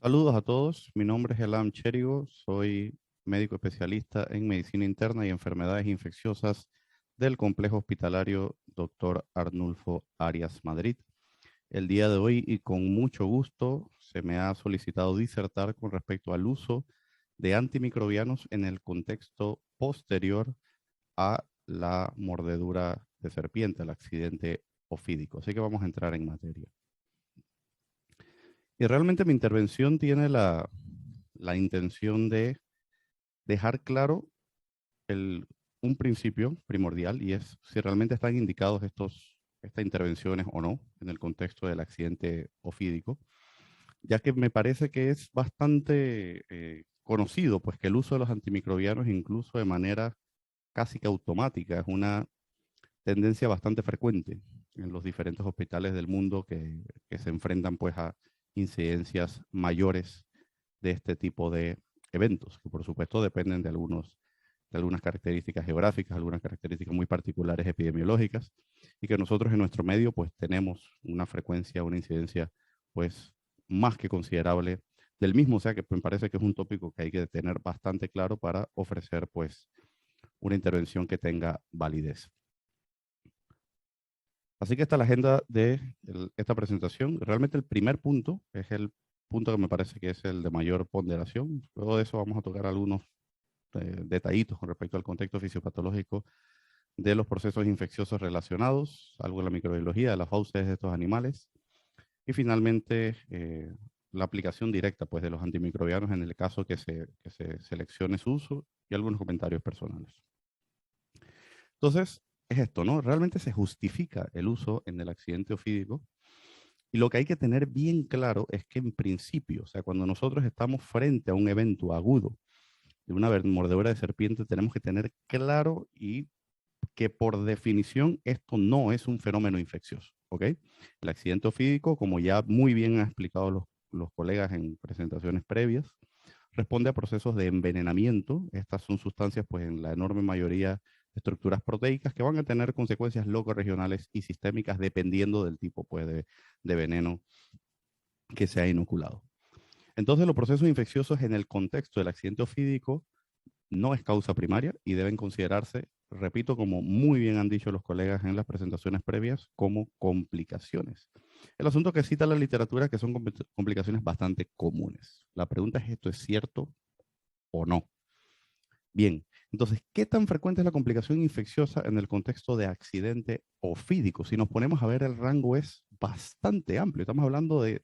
Saludos a todos, mi nombre es Elam Cherigo, soy médico especialista en medicina interna y enfermedades infecciosas del complejo hospitalario Dr. Arnulfo Arias Madrid. El día de hoy y con mucho gusto se me ha solicitado disertar con respecto al uso de antimicrobianos en el contexto posterior a la mordedura de serpiente, al accidente ofídico. Así que vamos a entrar en materia. Y realmente mi intervención tiene la intención de dejar claro el, un principio primordial y es si realmente están indicados estas intervenciones o no en el contexto del accidente ofídico, ya que me parece que es bastante conocido, pues que el uso de los antimicrobianos incluso de manera casi que automática es una tendencia bastante frecuente en los diferentes hospitales del mundo que se enfrentan pues a incidencias mayores de este tipo de eventos, que por supuesto dependen de algunas características geográficas, algunas características muy particulares epidemiológicas, y que nosotros en nuestro medio pues tenemos una frecuencia, una incidencia pues más que considerable del mismo, o sea que me parece que es un tópico que hay que tener bastante claro para ofrecer pues una intervención que tenga validez. Así que esta es la agenda de esta presentación. Realmente el primer punto es el punto que me parece que es el de mayor ponderación. Luego de eso vamos a tocar algunos detallitos con respecto al contexto fisiopatológico de los procesos infecciosos relacionados, algo de la microbiología, de las fauces de estos animales y finalmente la aplicación directa pues, de los antimicrobianos en el caso que se seleccione su uso y algunos comentarios personales. Entonces, es esto, ¿no? Realmente se justifica el uso en el accidente ofídico y lo que hay que tener bien claro es que en principio, o sea, cuando nosotros estamos frente a un evento agudo de una mordedura de serpiente, tenemos que tener claro y que por definición esto no es un fenómeno infeccioso, ¿ok? El accidente ofídico, como ya muy bien han explicado los colegas en presentaciones previas, responde a procesos de envenenamiento. Estas son sustancias, pues en la enorme mayoría de estructuras proteicas que van a tener consecuencias locorregionales y sistémicas dependiendo del tipo pues, de veneno que se ha inoculado. Entonces, los procesos infecciosos en el contexto del accidente ofídico no es causa primaria y deben considerarse, repito, como muy bien han dicho los colegas en las presentaciones previas, como complicaciones. El asunto que cita la literatura que son complicaciones bastante comunes. La pregunta es, ¿esto es cierto o no? Bien, entonces, ¿qué tan frecuente es la complicación infecciosa en el contexto de accidente ofídico? Si nos ponemos a ver, el rango es bastante amplio. Estamos hablando de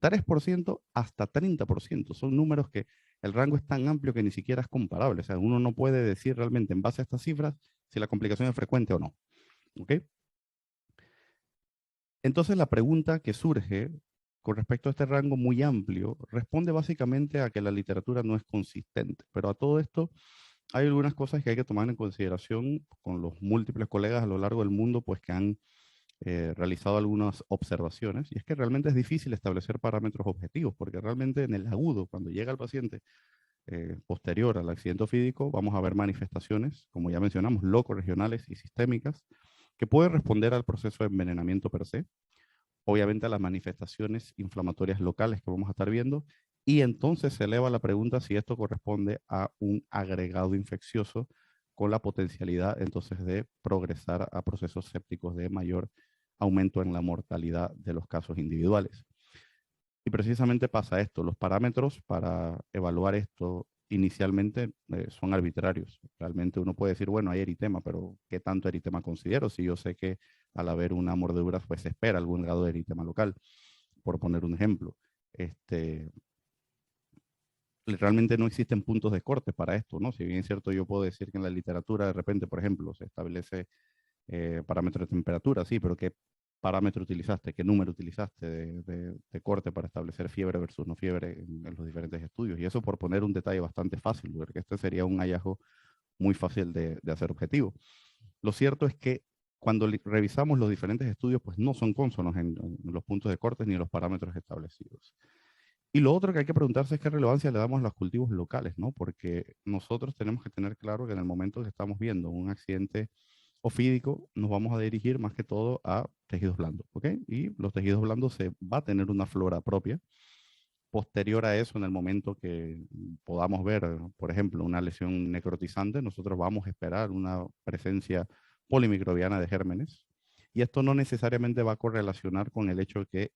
3% hasta 30%. Son números que el rango es tan amplio que ni siquiera es comparable. O sea, uno no puede decir realmente en base a estas cifras si la complicación es frecuente o no. ¿Ok? Entonces la pregunta que surge con respecto a este rango muy amplio responde básicamente a que la literatura no es consistente. Pero a todo esto hay algunas cosas que hay que tomar en consideración con los múltiples colegas a lo largo del mundo, pues que han realizado algunas observaciones, y es que realmente es difícil establecer parámetros objetivos, porque realmente en el agudo, cuando llega el paciente posterior al accidente ofídico, vamos a ver manifestaciones, como ya mencionamos, locorregionales y sistémicas, que pueden responder al proceso de envenenamiento per se, obviamente a las manifestaciones inflamatorias locales que vamos a estar viendo, y entonces se eleva la pregunta si esto corresponde a un agregado infeccioso con la potencialidad entonces de progresar a procesos sépticos de mayor aumento en la mortalidad de los casos individuales. Y precisamente pasa esto, los parámetros para evaluar esto inicialmente son arbitrarios. Realmente uno puede decir, bueno, hay eritema, pero ¿qué tanto eritema considero? Si yo sé que al haber una mordedura, pues se espera algún grado de eritema local, por poner un ejemplo. Este, realmente no existen puntos de corte para esto, ¿no? Si bien es cierto, yo puedo decir que en la literatura de repente, por ejemplo, se establece parámetro de temperatura, sí, pero ¿qué parámetro utilizaste? ¿Qué número utilizaste de corte para establecer fiebre versus no fiebre en los diferentes estudios? Y eso por poner un detalle bastante fácil, porque este sería un hallazgo muy fácil de hacer objetivo. Lo cierto es que cuando revisamos los diferentes estudios, pues no son cónsonos en los puntos de corte ni en los parámetros establecidos. Y lo otro que hay que preguntarse es qué relevancia le damos a los cultivos locales, ¿no? Porque nosotros tenemos que tener claro que en el momento que estamos viendo un accidente ofídico, nos vamos a dirigir más que todo a tejidos blandos, ¿ok? Y los tejidos blandos se va a tener una flora propia posterior a eso, en el momento que podamos ver, por ejemplo, una lesión necrotizante, nosotros vamos a esperar una presencia polimicrobiana de gérmenes. Y esto no necesariamente va a correlacionar con el hecho de que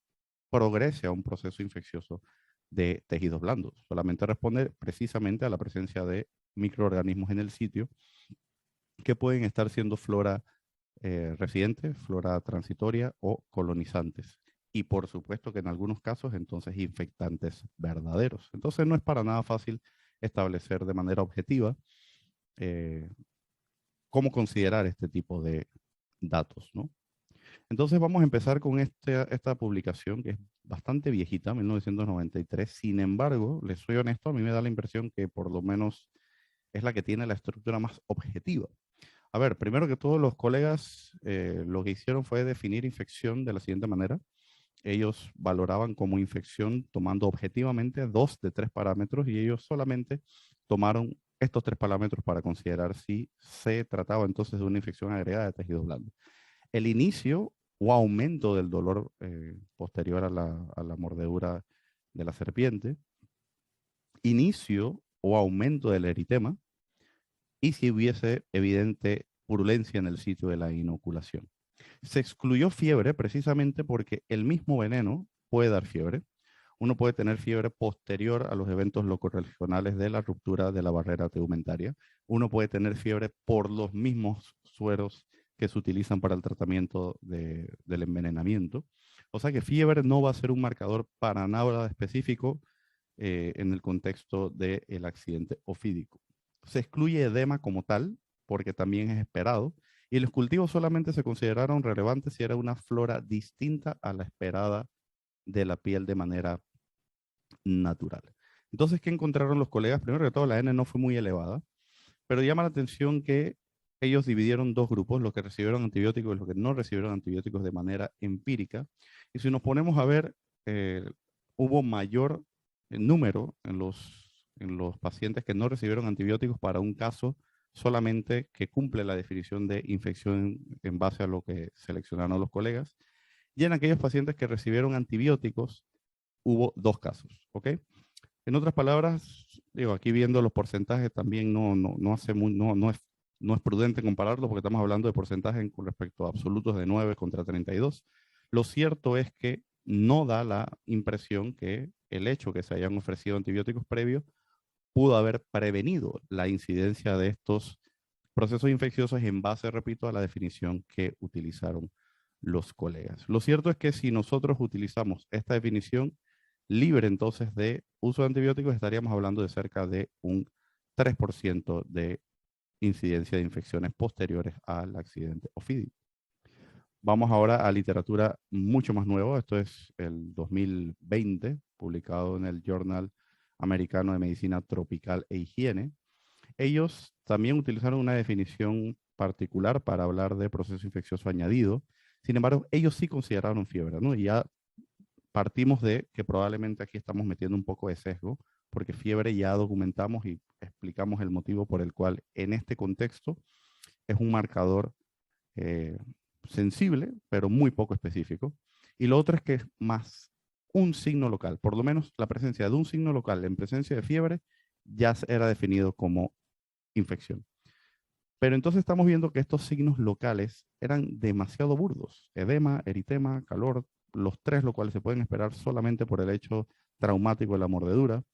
progrese a un proceso infeccioso de tejidos blandos. Solamente responde precisamente a la presencia de microorganismos en el sitio que pueden estar siendo flora residente, flora transitoria o colonizantes. Y por supuesto que en algunos casos entonces infectantes verdaderos. Entonces no es para nada fácil establecer de manera objetiva eh, cómo considerar este tipo de datos, ¿no? Entonces vamos a empezar con esta publicación que es bastante viejita, 1993. Sin embargo, les soy honesto, a mí me da la impresión que por lo menos es la que tiene la estructura más objetiva. A ver, primero que todo, los colegas lo que hicieron fue definir infección de la siguiente manera. Ellos valoraban como infección tomando objetivamente 2 de 3 parámetros y ellos solamente tomaron estos 3 parámetros para considerar si se trataba entonces de una infección agregada de tejido blando. El inicio o aumento del dolor posterior a la mordedura de la serpiente, inicio o aumento del eritema, y si hubiese evidente purulencia en el sitio de la inoculación. Se excluyó fiebre precisamente porque el mismo veneno puede dar fiebre. Uno puede tener fiebre posterior a los eventos locorregionales de la ruptura de la barrera tegumentaria. Uno puede tener fiebre por los mismos sueros que se utilizan para el tratamiento del envenenamiento. O sea que fiebre no va a ser un marcador para nada específico en el contexto del accidente ofídico. Se excluye edema como tal, porque también es esperado, y los cultivos solamente se consideraron relevantes si era una flora distinta a la esperada de la piel de manera natural. Entonces, ¿qué encontraron los colegas? Primero que todo, la N no fue muy elevada, pero llama la atención que ellos dividieron dos grupos, los que recibieron antibióticos y los que no recibieron antibióticos de manera empírica. Y si nos ponemos a ver, hubo mayor número en los pacientes que no recibieron antibióticos para un caso solamente que cumple la definición de infección en base a lo que seleccionaron los colegas. Y en aquellos pacientes que recibieron antibióticos, hubo 2 casos, ¿ok? En otras palabras, digo, aquí viendo los porcentajes también no es prudente compararlo porque estamos hablando de porcentajes con respecto a absolutos de 9 contra 32. Lo cierto es que no da la impresión que el hecho que se hayan ofrecido antibióticos previos pudo haber prevenido la incidencia de estos procesos infecciosos en base, repito, a la definición que utilizaron los colegas. Lo cierto es que si nosotros utilizamos esta definición libre entonces de uso de antibióticos, estaríamos hablando de cerca de un 3% de incidencia de infecciones posteriores al accidente ofídico. Vamos ahora a literatura mucho más nueva. Esto es el 2020, publicado en el Journal Americano de Medicina Tropical e Higiene. Ellos también utilizaron una definición particular para hablar de proceso infeccioso añadido. Sin embargo, ellos sí consideraron fiebre, ¿no? Y ya partimos de que probablemente aquí estamos metiendo un poco de sesgo, porque fiebre ya documentamos y explicamos el motivo por el cual en este contexto es un marcador eh, sensible, pero muy poco específico. Y lo otro es que es más un signo local, por lo menos la presencia de un signo local en presencia de fiebre ya era definido como infección. Pero entonces estamos viendo que estos signos locales eran demasiado burdos. Edema, eritema, calor, los 3, lo cual se pueden esperar solamente por el hecho traumático de la mordedura.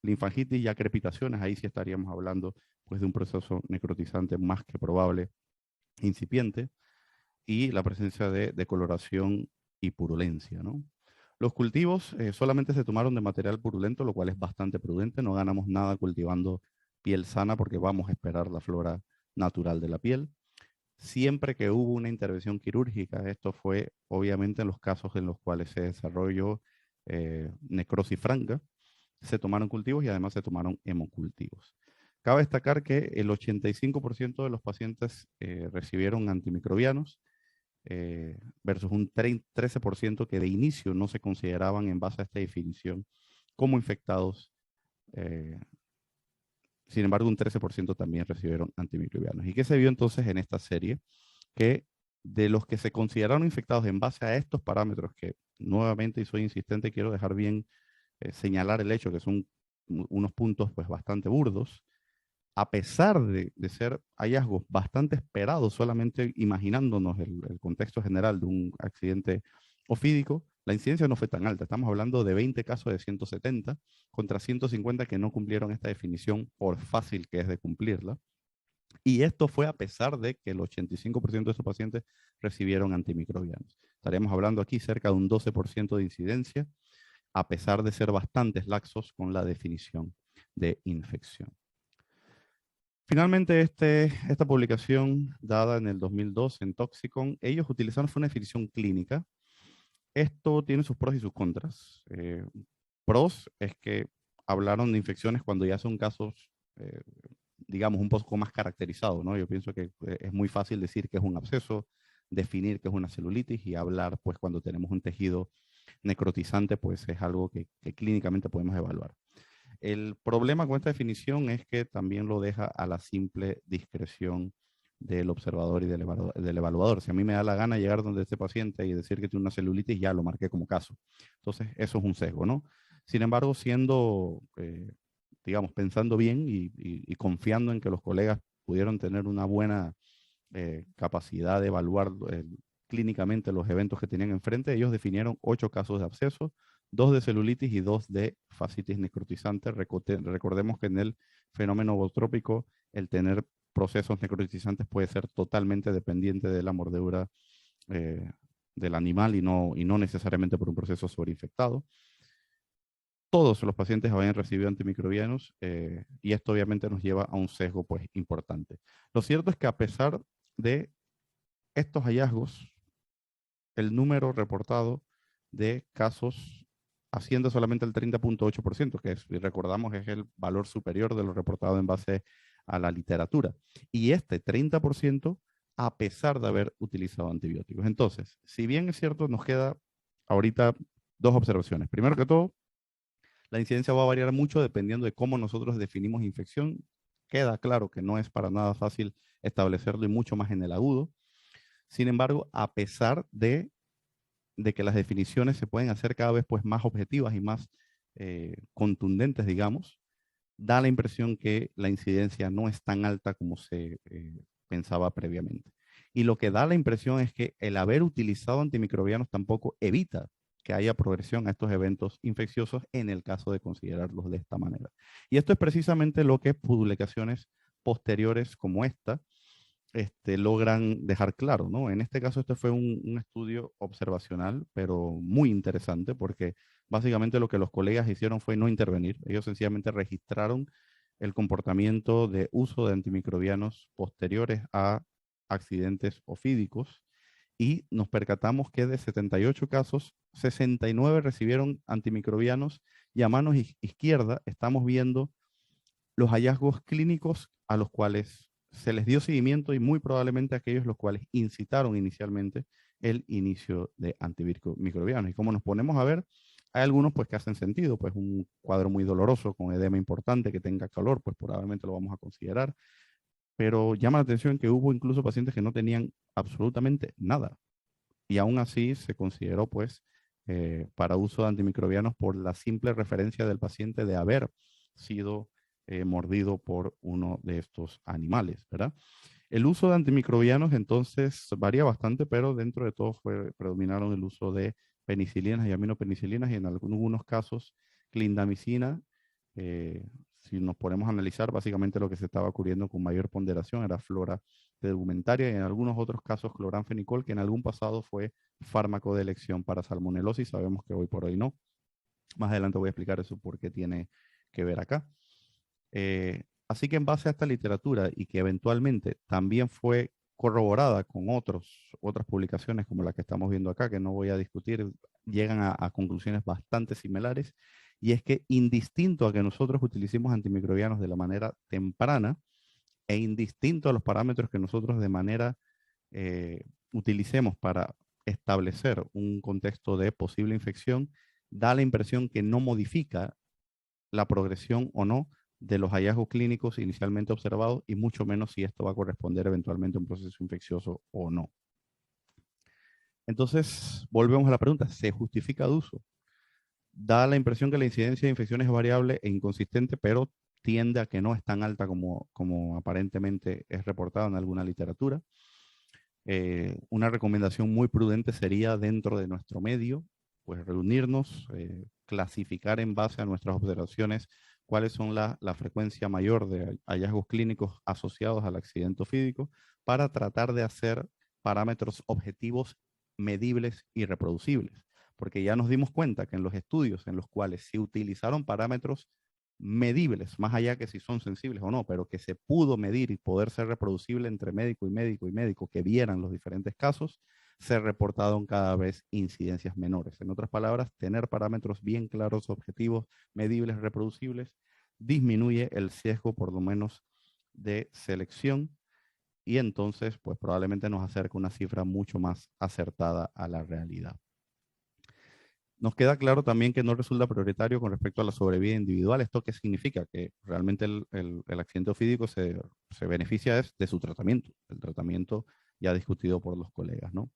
Linfangitis y crepitaciones, ahí sí estaríamos hablando pues, de un proceso necrotizante más que probable, incipiente, y la presencia de decoloración y purulencia, ¿no? Los cultivos solamente se tomaron de material purulento, lo cual es bastante prudente. No ganamos nada cultivando piel sana porque vamos a esperar la flora natural de la piel. Siempre que hubo una intervención quirúrgica, esto fue obviamente en los casos en los cuales se desarrolló necrosis franca, se tomaron cultivos y además se tomaron hemocultivos. Cabe destacar que el 85% de los pacientes recibieron antimicrobianos versus un 13% que de inicio no se consideraban en base a esta definición como infectados. Sin embargo, un 13% también recibieron antimicrobianos. ¿Y qué se vio entonces en esta serie? Que de los que se consideraron infectados en base a estos parámetros, que nuevamente, y soy insistente, quiero dejar bien señalar el hecho que son unos puntos pues bastante burdos, a pesar de ser hallazgos bastante esperados, solamente imaginándonos el contexto general de un accidente ofídico, la incidencia no fue tan alta. Estamos hablando de 20 casos de 170 contra 150 que no cumplieron esta definición por fácil que es de cumplirla. Y esto fue a pesar de que el 85% de estos pacientes recibieron antimicrobianos. Estaríamos hablando aquí cerca de un 12% de incidencia, a pesar de ser bastantes laxos con la definición de infección. Finalmente, esta publicación dada en el 2002 en Toxicon, ellos utilizaron fue una definición clínica. Esto tiene sus pros y sus contras. Pros es que hablaron de infecciones cuando ya son casos, digamos, un poco más caracterizados, ¿no? Yo pienso que es muy fácil decir que es un absceso, definir que es una celulitis y hablar, pues, cuando tenemos un tejido necrotizante, pues es algo que clínicamente podemos evaluar. El problema con esta definición es que también lo deja a la simple discreción del observador y del evaluador. Si a mí me da la gana llegar donde este paciente y decir que tiene una celulitis, ya lo marqué como caso. Entonces, eso es un sesgo, ¿no? Sin embargo, siendo, digamos, pensando bien y confiando en que los colegas pudieron tener una buena capacidad de evaluar clínicamente los eventos que tenían enfrente, ellos definieron 8 casos de absceso, 2 de celulitis y 2 de fascitis necrotizante. Recordemos que en el fenómeno botrópico el tener procesos necrotizantes puede ser totalmente dependiente de la mordedura del animal y no necesariamente por un proceso sobreinfectado. Todos los pacientes habían recibido antimicrobianos y esto obviamente nos lleva a un sesgo pues importante. Lo cierto es que a pesar de estos hallazgos, el número reportado de casos asciende solamente al 30.8%, que es, y recordamos, es el valor superior de lo reportado en base a la literatura. Y este 30% a pesar de haber utilizado antibióticos. Entonces, si bien es cierto, nos queda ahorita dos observaciones. Primero que todo, la incidencia va a variar mucho dependiendo de cómo nosotros definimos infección. Queda claro que no es para nada fácil establecerlo y mucho más en el agudo. Sin embargo, a pesar de que las definiciones se pueden hacer cada vez pues, más objetivas y más contundentes, digamos, da la impresión que la incidencia no es tan alta como se pensaba previamente. Y lo que da la impresión es que el haber utilizado antimicrobianos tampoco evita que haya progresión a estos eventos infecciosos en el caso de considerarlos de esta manera. Y esto es precisamente lo que publicaciones posteriores como esta logran dejar claro, ¿no? En este caso, este fue un estudio observacional, pero muy interesante, porque básicamente lo que los colegas hicieron fue no intervenir. Ellos sencillamente registraron el comportamiento de uso de antimicrobianos posteriores a accidentes ofídicos y nos percatamos que de 78 casos, 69 recibieron antimicrobianos y a mano izquierda estamos viendo los hallazgos clínicos a los cuales se les dio seguimiento y muy probablemente aquellos los cuales incitaron inicialmente el inicio de antimicrobianos. Y como nos ponemos a ver, hay algunos pues que hacen sentido, pues un cuadro muy doloroso con edema importante que tenga calor, pues probablemente lo vamos a considerar, pero llama la atención que hubo incluso pacientes que no tenían absolutamente nada y aún así se consideró pues para uso de antimicrobianos por la simple referencia del paciente de haber sido mordido por uno de estos animales, ¿verdad? El uso de antimicrobianos entonces varía bastante, pero dentro de todo predominaron el uso de penicilinas y aminopenicilinas y en algunos casos clindamicina. Si nos ponemos a analizar, básicamente lo que se estaba ocurriendo con mayor ponderación era flora tegumentaria y en algunos otros casos cloranfenicol, que en algún pasado fue fármaco de elección para salmonelosis. Sabemos que hoy por hoy no. Más adelante voy a explicar eso por qué tiene que ver acá. Así que en base a esta literatura y que eventualmente también fue corroborada con otras publicaciones como la que estamos viendo acá, que no voy a discutir, llegan a conclusiones bastante similares, y es que indistinto a que nosotros utilicemos antimicrobianos de la manera temprana e indistinto a los parámetros que nosotros de manera utilicemos para establecer un contexto de posible infección, da la impresión que no modifica la progresión o no de los hallazgos clínicos inicialmente observados y mucho menos si esto va a corresponder eventualmente a un proceso infeccioso o no. Entonces, volvemos a la pregunta, ¿se justifica el uso? da la impresión que la incidencia de infecciones es variable e inconsistente, pero tiende a que no es tan alta como aparentemente es reportado en alguna literatura. Una recomendación muy prudente sería dentro de nuestro medio, pues reunirnos, clasificar en base a nuestras observaciones cuáles son la frecuencia mayor de hallazgos clínicos asociados al accidente ofídico para tratar de hacer parámetros objetivos medibles y reproducibles. Porque ya nos dimos cuenta que en los estudios en los cuales se utilizaron parámetros medibles, más allá que si son sensibles o no, pero que se pudo medir y poder ser reproducible entre médico y médico y médico que vieran los diferentes casos, se reportaron cada vez incidencias menores. En otras palabras, tener parámetros bien claros, objetivos, medibles, reproducibles, disminuye el sesgo por lo menos de selección y entonces pues probablemente nos acerca una cifra mucho más acertada a la realidad. Nos queda claro también que no resulta prioritario con respecto a la sobrevida individual. ¿Esto qué significa? Que realmente el accidente ofídico se beneficia de su tratamiento, el tratamiento ya discutido por los colegas, ¿no?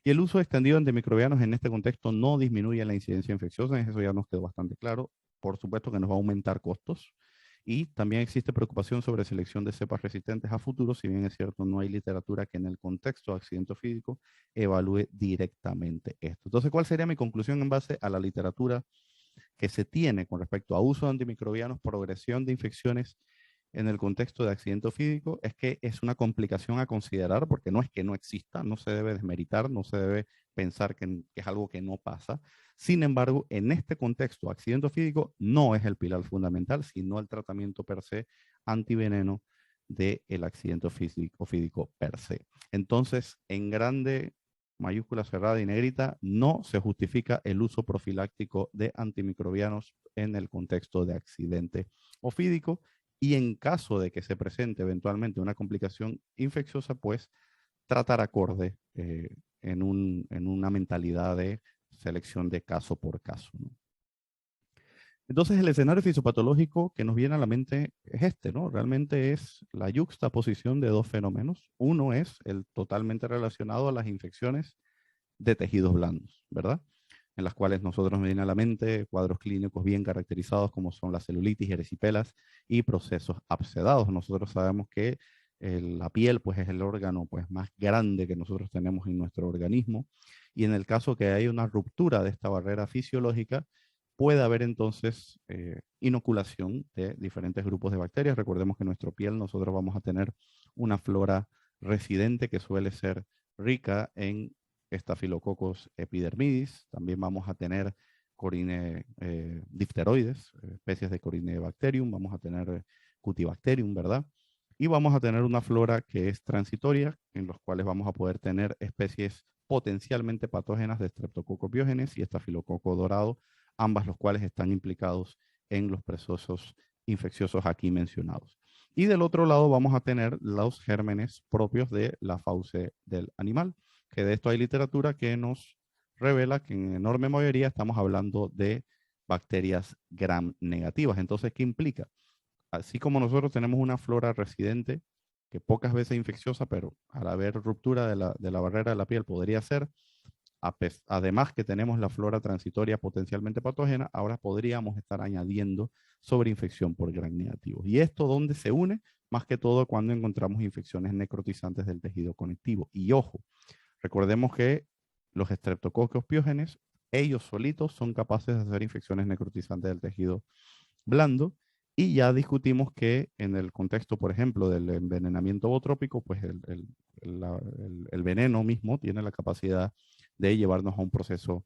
Y el uso extendido de antimicrobianos en este contexto no disminuye la incidencia infecciosa, eso ya nos quedó bastante claro. Por supuesto que nos va a aumentar costos, y también existe preocupación sobre selección de cepas resistentes a futuro, si bien es cierto, no hay literatura que en el contexto de accidente ofídico evalúe directamente esto. Entonces, ¿cuál sería mi conclusión en base a la literatura que se tiene con respecto a uso de antimicrobianos, progresión de infecciones en el contexto de accidente ofídico? Es que es una complicación a considerar, porque no es que no exista, no se debe desmeritar, no se debe pensar que es algo que no pasa. Sin embargo, en este contexto, accidente ofídico no es el pilar fundamental, sino el tratamiento per se antiveneno del accidente ofídico per se. Entonces, en grande, mayúscula cerrada y negrita, no se justifica el uso profiláctico de antimicrobianos en el contexto de accidente ofídico, y en caso de que se presente eventualmente una complicación infecciosa, pues tratar acorde en una mentalidad de selección de caso por caso, ¿no? Entonces, el escenario fisiopatológico que nos viene a la mente es este, ¿no? Realmente es la yuxtaposición de dos fenómenos. Uno es el totalmente relacionado a las infecciones de tejidos blandos, ¿verdad? En las cuales nosotros nos viene a la mente cuadros clínicos bien caracterizados como son la celulitis, erisipelas y procesos abscedados. Nosotros sabemos que la piel pues es el órgano pues más grande que nosotros tenemos en nuestro organismo, y en el caso que hay una ruptura de esta barrera fisiológica, puede haber entonces inoculación de diferentes grupos de bacterias. Recordemos que en nuestra piel nosotros vamos a tener una flora residente que suele ser rica en Staphylococcus epidermidis. También vamos a tener difteroides, especies de Corynebacterium, vamos a tener Cutibacterium, ¿verdad? Y vamos a tener una flora que es transitoria, en los cuales vamos a poder tener especies potencialmente patógenas de Streptococcus pyogenes y Estafilococo dorado, ambas los cuales están implicados en los procesos infecciosos aquí mencionados. Y del otro lado vamos a tener los gérmenes propios de la fauce del animal, que de esto hay literatura que nos revela que en enorme mayoría estamos hablando de bacterias gram negativas. Entonces, ¿qué implica? Así como nosotros tenemos una flora residente que pocas veces es infecciosa, pero al haber ruptura de la barrera de la piel podría ser, además que tenemos la flora transitoria potencialmente patógena, ahora podríamos estar añadiendo sobreinfección por gram negativos. ¿Y esto dónde se une? Más que todo cuando encontramos infecciones necrotizantes del tejido conectivo. Y ojo, recordemos que los Streptococcus pyogenes, ellos solitos son capaces de hacer infecciones necrotizantes del tejido blando, y ya discutimos que en el contexto, por ejemplo, del envenenamiento bootrópico, pues el veneno mismo tiene la capacidad de llevarnos a un proceso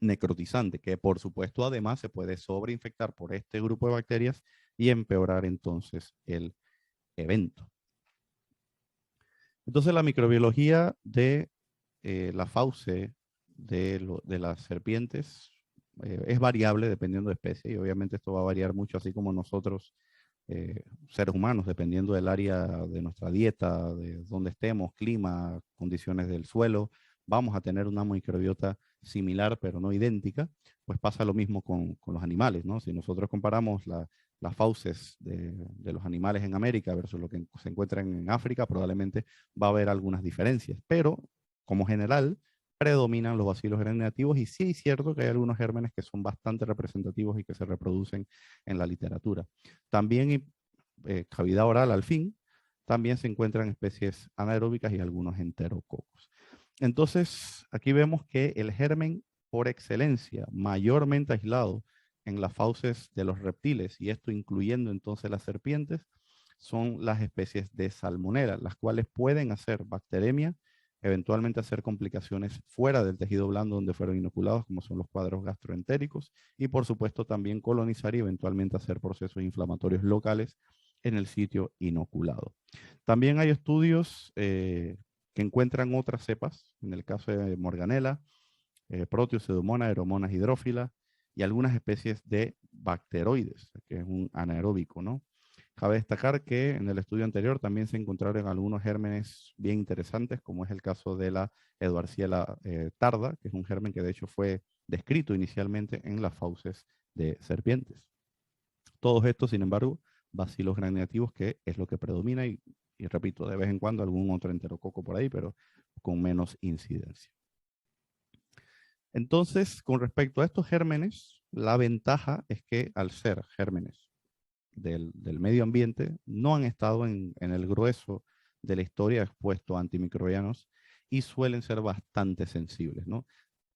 necrotizante, que por supuesto además se puede sobreinfectar por este grupo de bacterias y empeorar entonces el evento. Entonces la microbiología de la fauce de las serpientes es variable dependiendo de especie, y obviamente esto va a variar mucho, así como nosotros, seres humanos, dependiendo del área de nuestra dieta, de dónde estemos, clima, condiciones del suelo, vamos a tener una microbiota similar pero no idéntica. Pues pasa lo mismo con los animales, ¿no? Si nosotros comparamos las fauces de los animales en América versus lo que se encuentra en África, probablemente va a haber algunas diferencias, pero como general, predominan los bacilos gram negativos, y sí es cierto que hay algunos gérmenes que son bastante representativos y que se reproducen en la literatura. También cavidad oral al fin, también se encuentran especies anaeróbicas y algunos enterococos. Entonces, aquí vemos que el germen por excelencia, mayormente aislado en las fauces de los reptiles, y esto incluyendo entonces las serpientes, son las especies de salmonela, las cuales pueden hacer bacteremia, eventualmente hacer complicaciones fuera del tejido blando donde fueron inoculados, como son los cuadros gastroentéricos, y por supuesto también colonizar y eventualmente hacer procesos inflamatorios locales en el sitio inoculado. También hay estudios que encuentran otras cepas, en el caso de Morganella, Proteus, Pseudomonas, Aeromonas hidrófila y algunas especies de bacteroides, que es un anaeróbico, ¿no? Cabe destacar que en el estudio anterior también se encontraron algunos gérmenes bien interesantes, como es el caso de la Edwardiella tarda, que es un germen que de hecho fue descrito inicialmente en las fauces de serpientes. Todos estos, sin embargo, bacilos gram negativos, que es lo que predomina, y repito, de vez en cuando algún otro enterococo por ahí, pero con menos incidencia. Entonces, con respecto a estos gérmenes, la ventaja es que al ser gérmenes del medio ambiente, no han estado en el grueso de la historia expuestos a antimicrobianos y suelen ser bastante sensibles, ¿no?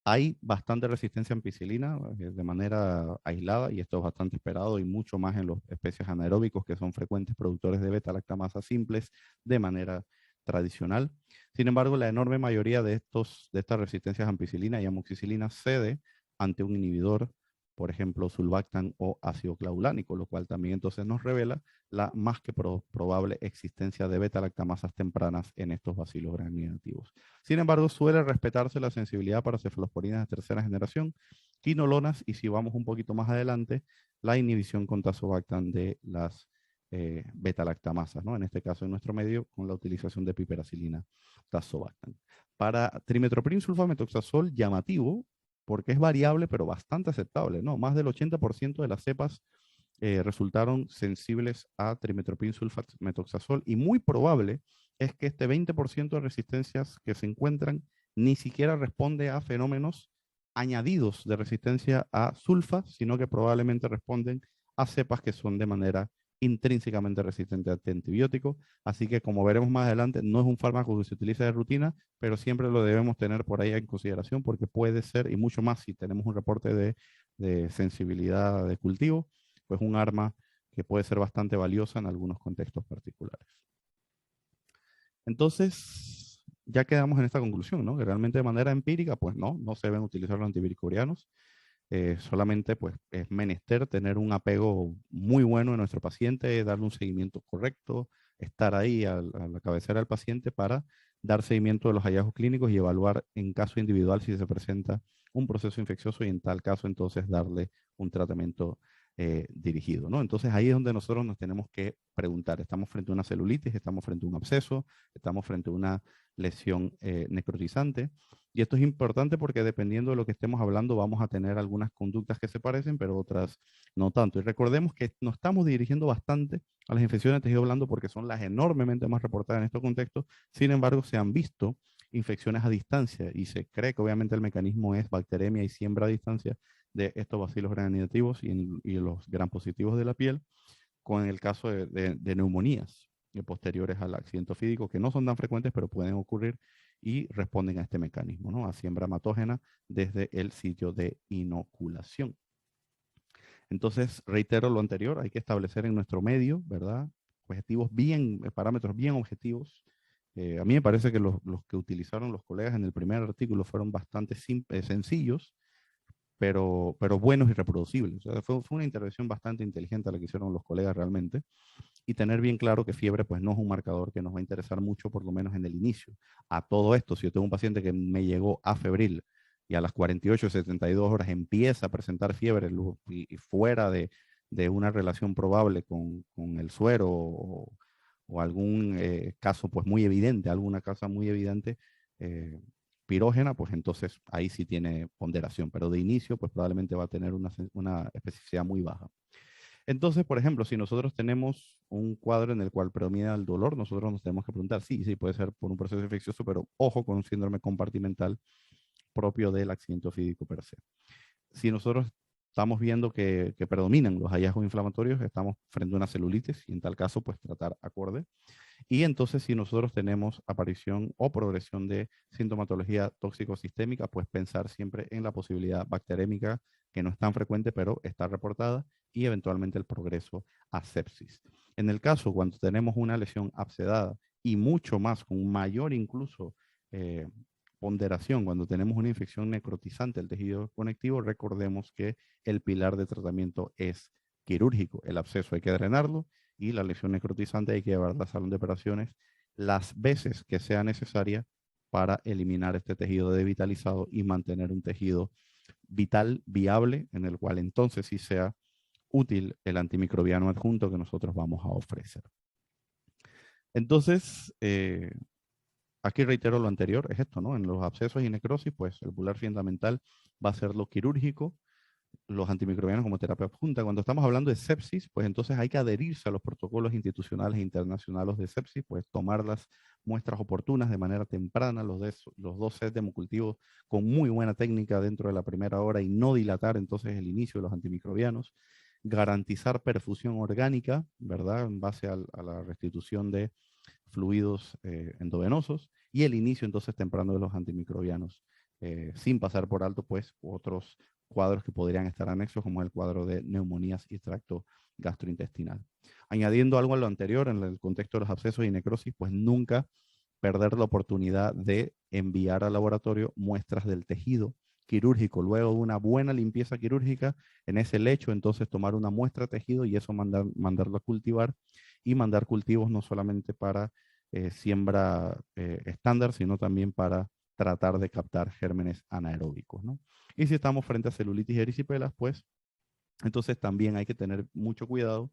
Hay bastante resistencia a ampicilina de manera aislada, y esto es bastante esperado, y mucho más en los especies anaeróbicos que son frecuentes productores de beta-lactamasa simples de manera tradicional. Sin embargo, la enorme mayoría de estas resistencias a ampicilina y amoxicilina cede ante un inhibidor, por ejemplo, sulbactam o ácido clavulánico, lo cual también entonces nos revela la más que probable existencia de beta-lactamasas tempranas en estos bacilos gram negativos. Sin embargo, suele respetarse la sensibilidad para cefalosporinas de tercera generación, quinolonas, y si vamos un poquito más adelante, la inhibición con tazobactam de las beta-lactamasas, ¿no? En este caso, en nuestro medio, con la utilización de piperacilina tazobactam. Para trimethoprim sulfamethoxazol, llamativo, porque es variable, pero bastante aceptable, ¿no? Más del 80% de las cepas resultaron sensibles a trimethoprim sulfamethoxazol, y muy probable es que este 20% de resistencias que se encuentran ni siquiera responde a fenómenos añadidos de resistencia a sulfa, sino que probablemente responden a cepas que son de manera intrínsecamente resistente a antibióticos. Así que, como veremos más adelante, no es un fármaco que se utiliza de rutina, pero siempre lo debemos tener por ahí en consideración, porque puede ser, y mucho más si tenemos un reporte de sensibilidad de cultivo, pues un arma que puede ser bastante valiosa en algunos contextos particulares. Entonces, ya quedamos en esta conclusión, ¿no? Que realmente de manera empírica, pues no se deben utilizar los antiviricurianos. Solamente pues es menester tener un apego muy bueno de nuestro paciente, darle un seguimiento correcto, estar ahí a la cabecera del paciente para dar seguimiento de los hallazgos clínicos y evaluar en caso individual si se presenta un proceso infeccioso, y en tal caso entonces darle un tratamiento dirigido, ¿no? Entonces ahí es donde nosotros nos tenemos que preguntar, ¿estamos frente a una celulitis? ¿Estamos frente a un absceso? ¿Estamos frente a una lesión necrotizante? Y esto es importante porque dependiendo de lo que estemos hablando vamos a tener algunas conductas que se parecen, pero otras no tanto. Y recordemos que nos estamos dirigiendo bastante a las infecciones de tejido blando porque son las enormemente más reportadas en estos contextos. Sin embargo, se han visto infecciones a distancia, y se cree que obviamente el mecanismo es bacteremia y siembra a distancia de estos bacilos gram negativos y los gram positivos de la piel, con el caso de neumonías posteriores al accidente ofídico, que no son tan frecuentes, pero pueden ocurrir y responden a este mecanismo, ¿no? A siembra hematógena desde el sitio de inoculación. Entonces, reitero lo anterior, hay que establecer en nuestro medio, ¿verdad? Objetivos bien, parámetros bien objetivos. A mí me parece que los que utilizaron los colegas en el primer artículo fueron bastante sencillos, pero buenos y reproducibles. O sea, fue una intervención bastante inteligente la que hicieron los colegas realmente. Y tener bien claro que fiebre pues no es un marcador que nos va a interesar mucho, por lo menos en el inicio. A todo esto, si yo tengo un paciente que me llegó a febril y a las 48 72 horas empieza a presentar fiebre y fuera de una relación probable con el suero o algún caso pues muy evidente, alguna causa muy evidente, pirógena, pues entonces ahí sí tiene ponderación, pero de inicio pues probablemente va a tener una especificidad muy baja. Entonces, por ejemplo, si nosotros tenemos un cuadro en el cual predomina el dolor, nosotros nos tenemos que preguntar, sí, puede ser por un proceso infeccioso, pero ojo con un síndrome compartimental propio del accidente ofídico per se. Si nosotros estamos viendo que predominan los hallazgos inflamatorios, estamos frente a una celulitis y en tal caso, pues tratar acorde. Y entonces, si nosotros tenemos aparición o progresión de sintomatología tóxico-sistémica, pues pensar siempre en la posibilidad bacterémica, que no es tan frecuente, pero está reportada, y eventualmente el progreso a sepsis. En el caso, cuando tenemos una lesión abscedada y mucho más, con mayor incluso ponderación, cuando tenemos una infección necrotizante del tejido conectivo, recordemos que el pilar de tratamiento es quirúrgico. El absceso hay que drenarlo y la lesión necrotizante hay que llevarla al salón de operaciones las veces que sea necesaria para eliminar este tejido devitalizado y mantener un tejido vital, viable, en el cual entonces sí sea útil el antimicrobiano adjunto que nosotros vamos a ofrecer. Entonces, aquí reitero lo anterior, es esto, ¿no? En los abscesos y necrosis, pues el pilar fundamental va a ser lo quirúrgico, los antimicrobianos como terapia adjunta. Cuando estamos hablando de sepsis, pues entonces hay que adherirse a los protocolos institucionales e internacionales de sepsis, pues tomar las muestras oportunas de manera temprana, los dos sets de hemocultivos con muy buena técnica dentro de la primera hora y no dilatar entonces el inicio de los antimicrobianos. Garantizar perfusión orgánica, ¿verdad? En base a la restitución de fluidos endovenosos y el inicio entonces temprano de los antimicrobianos, sin pasar por alto pues otros cuadros que podrían estar anexos, como el cuadro de neumonías y tracto gastrointestinal. Añadiendo algo a lo anterior, en el contexto de los abscesos y necrosis, pues nunca perder la oportunidad de enviar al laboratorio muestras del tejido quirúrgico. Luego de una buena limpieza quirúrgica, en ese lecho, entonces tomar una muestra de tejido y eso mandarlo a cultivar y mandar cultivos no solamente para siembra estándar, sino también para tratar de captar gérmenes anaeróbicos, ¿no? Y si estamos frente a celulitis y erisipelas, pues entonces también hay que tener mucho cuidado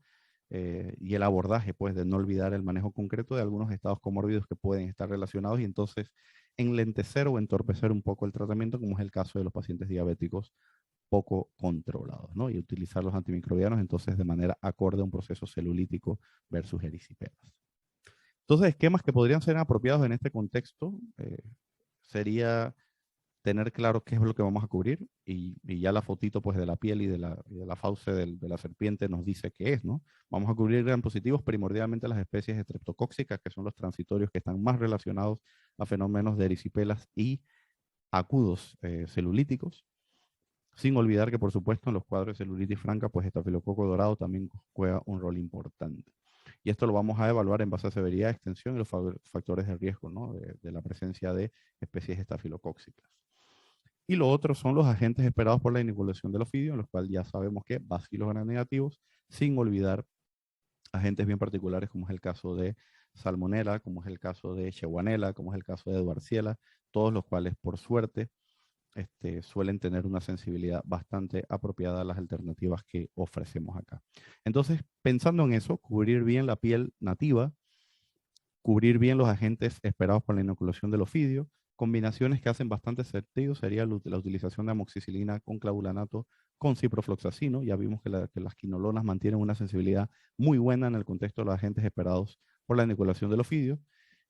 y el abordaje, pues, de no olvidar el manejo concreto de algunos estados comórbidos que pueden estar relacionados y entonces enlentecer o entorpecer un poco el tratamiento, como es el caso de los pacientes diabéticos poco controlados, ¿no? Y utilizar los antimicrobianos entonces de manera acorde a un proceso celulítico versus erisipelas. Entonces, esquemas que podrían ser apropiados en este contexto sería tener claro qué es lo que vamos a cubrir y ya la fotito pues de la piel y de la fauce de la serpiente nos dice qué es, ¿no? Vamos a cubrir gran positivos primordialmente las especies estreptocóxicas, que son los transitorios que están más relacionados a fenómenos de erisipelas y agudos celulíticos. Sin olvidar que, por supuesto, en los cuadros de celulitis franca, pues estafilococo dorado también juega un rol importante. Y esto lo vamos a evaluar en base a severidad, extensión y los factores de riesgo, ¿no? de la presencia de especies estafilocóxicas. Y lo otro son los agentes esperados por la inoculación del ofidio, en los cuales ya sabemos que bacilos gram negativos, sin olvidar agentes bien particulares, como es el caso de Salmonella, como es el caso de Shigella, como es el caso de Edwardiella, todos los cuales, por suerte, suelen tener una sensibilidad bastante apropiada a las alternativas que ofrecemos acá. Entonces, pensando en eso, cubrir bien la piel nativa, cubrir bien los agentes esperados por la inoculación del ofidio, combinaciones que hacen bastante sentido sería la utilización de amoxicilina con clavulanato con ciprofloxacino. Ya vimos que las quinolonas mantienen una sensibilidad muy buena en el contexto de los agentes esperados por la inoculación del ofidio.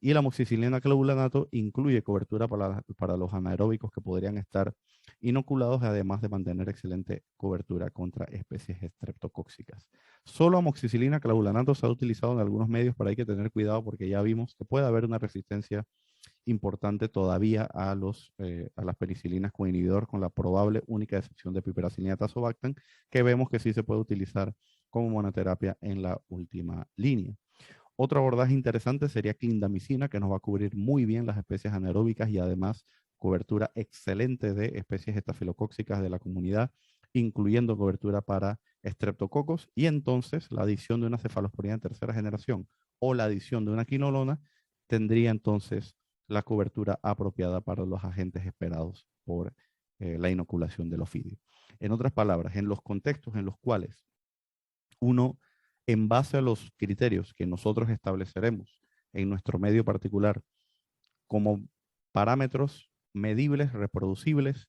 Y la amoxicilina clavulanato incluye cobertura para los anaeróbicos que podrían estar inoculados, además de mantener excelente cobertura contra especies estreptocóxicas. Solo amoxicilina clavulanato se ha utilizado en algunos medios, pero hay que tener cuidado porque ya vimos que puede haber una resistencia importante todavía a las penicilinas con inhibidor, con la probable única excepción de piperacilina tazobactam, que vemos que sí se puede utilizar como monoterapia en la última línea. Otro abordaje interesante sería clindamicina, que nos va a cubrir muy bien las especies anaeróbicas y además cobertura excelente de especies estafilocóxicas de la comunidad, incluyendo cobertura para estreptococos, y entonces la adición de una cefalosporina en tercera generación o la adición de una quinolona tendría entonces la cobertura apropiada para los agentes esperados por la inoculación del ofidio. En otras palabras, en los contextos en los cuales uno, en base a los criterios que nosotros estableceremos en nuestro medio particular como parámetros medibles, reproducibles,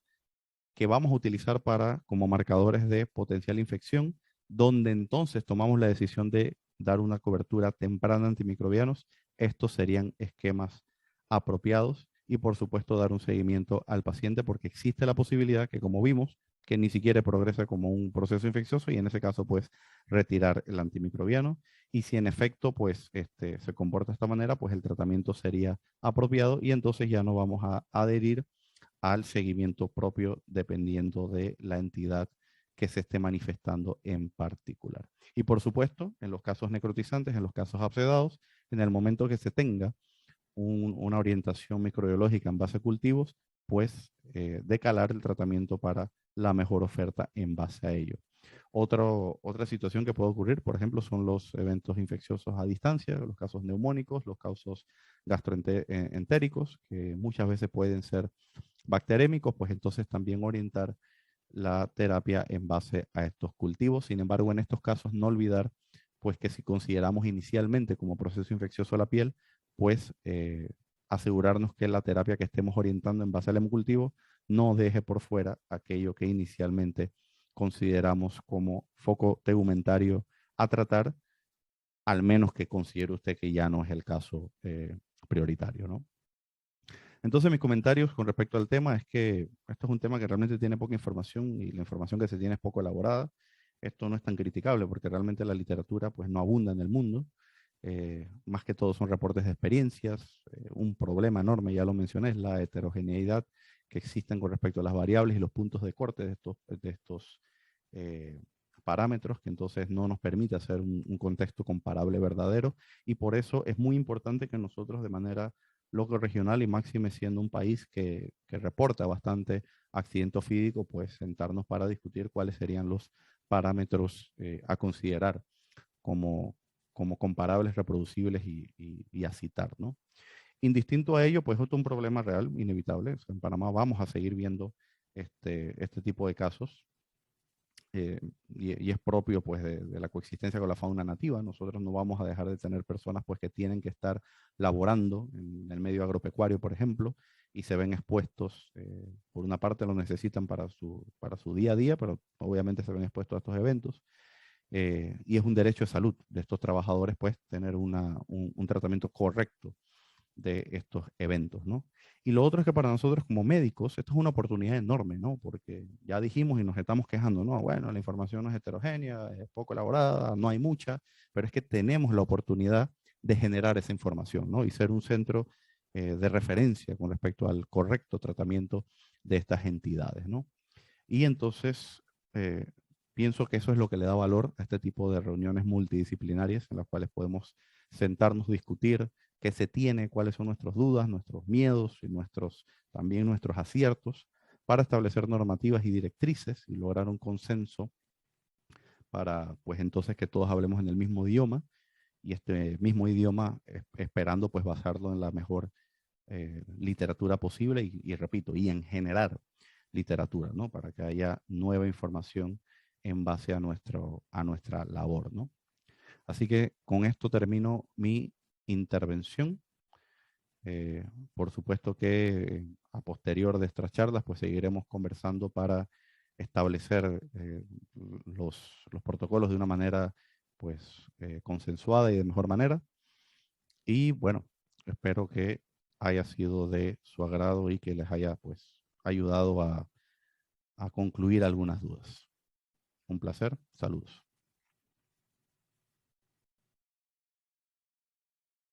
que vamos a utilizar como marcadores de potencial infección, donde entonces tomamos la decisión de dar una cobertura temprana a antimicrobianos. Estos serían esquemas apropiados y por supuesto dar un seguimiento al paciente porque existe la posibilidad que, como vimos, que ni siquiera progrese como un proceso infeccioso y en ese caso pues retirar el antimicrobiano y si en efecto pues se comporta de esta manera pues el tratamiento sería apropiado y entonces ya no vamos a adherir al seguimiento propio dependiendo de la entidad que se esté manifestando en particular. Y por supuesto, en los casos necrotizantes, en los casos abscedados, en el momento que se tenga una orientación microbiológica en base a cultivos, pues decalar el tratamiento para la mejor oferta en base a ello. Otra situación que puede ocurrir, por ejemplo, son los eventos infecciosos a distancia, los casos neumónicos, los casos gastroentéricos, que muchas veces pueden ser bacterémicos, pues entonces también orientar la terapia en base a estos cultivos. Sin embargo, en estos casos no olvidar pues que si consideramos inicialmente como proceso infeccioso a la piel, pues asegurarnos que la terapia que estemos orientando en base al hemocultivo no deje por fuera aquello que inicialmente consideramos como foco tegumentario a tratar, al menos que considere usted que ya no es el caso prioritario, ¿no? Entonces, mis comentarios con respecto al tema es que esto es un tema que realmente tiene poca información y la información que se tiene es poco elaborada. Esto no es tan criticable porque realmente la literatura pues, no abunda en el mundo. Más que todo son reportes de experiencias. Un problema enorme, ya lo mencioné, es la heterogeneidad que existen con respecto a las variables y los puntos de corte de estos parámetros, que entonces no nos permite hacer un contexto comparable verdadero. Y por eso es muy importante que nosotros de manera local, regional y máxime siendo un país que reporta bastante accidente ofídico, pues sentarnos para discutir cuáles serían los parámetros a considerar como, como comparables, reproducibles y a citar, ¿no? Indistinto a ello, pues esto es un problema real, inevitable. O sea, en Panamá vamos a seguir viendo este tipo de casos y es propio pues de la coexistencia con la fauna nativa. Nosotros no vamos a dejar de tener personas pues que tienen que estar laborando en el medio agropecuario, por ejemplo, y se ven expuestos, por una parte lo necesitan para su día a día, pero obviamente se ven expuestos a estos eventos. Y es un derecho de salud de estos trabajadores pues tener un tratamiento correcto de estos eventos, ¿no? Y lo otro es que para nosotros como médicos, esto es una oportunidad enorme, ¿no? Porque ya dijimos y nos estamos quejando, ¿no? Bueno, la información no es heterogénea, es poco elaborada, no hay mucha, pero es que tenemos la oportunidad de generar esa información, ¿no? Y ser un centro de referencia con respecto al correcto tratamiento de estas entidades, ¿no? Y entonces, pienso que eso es lo que le da valor a este tipo de reuniones multidisciplinarias en las cuales podemos sentarnos, discutir qué se tiene, cuáles son nuestras dudas, nuestros miedos y también nuestros aciertos para establecer normativas y directrices y lograr un consenso para, pues entonces que todos hablemos en el mismo idioma y este mismo idioma esperando pues basarlo en la mejor literatura posible y repito, y en generar literatura, ¿no? Para que haya nueva información en base a nuestra labor, ¿no? Así que con esto termino mi intervención. Por supuesto que a posterior de estas charlas, pues seguiremos conversando para establecer los protocolos de una manera pues consensuada y de mejor manera. Y bueno, espero que haya sido de su agrado y que les haya pues ayudado a concluir algunas dudas. Un placer. Saludos.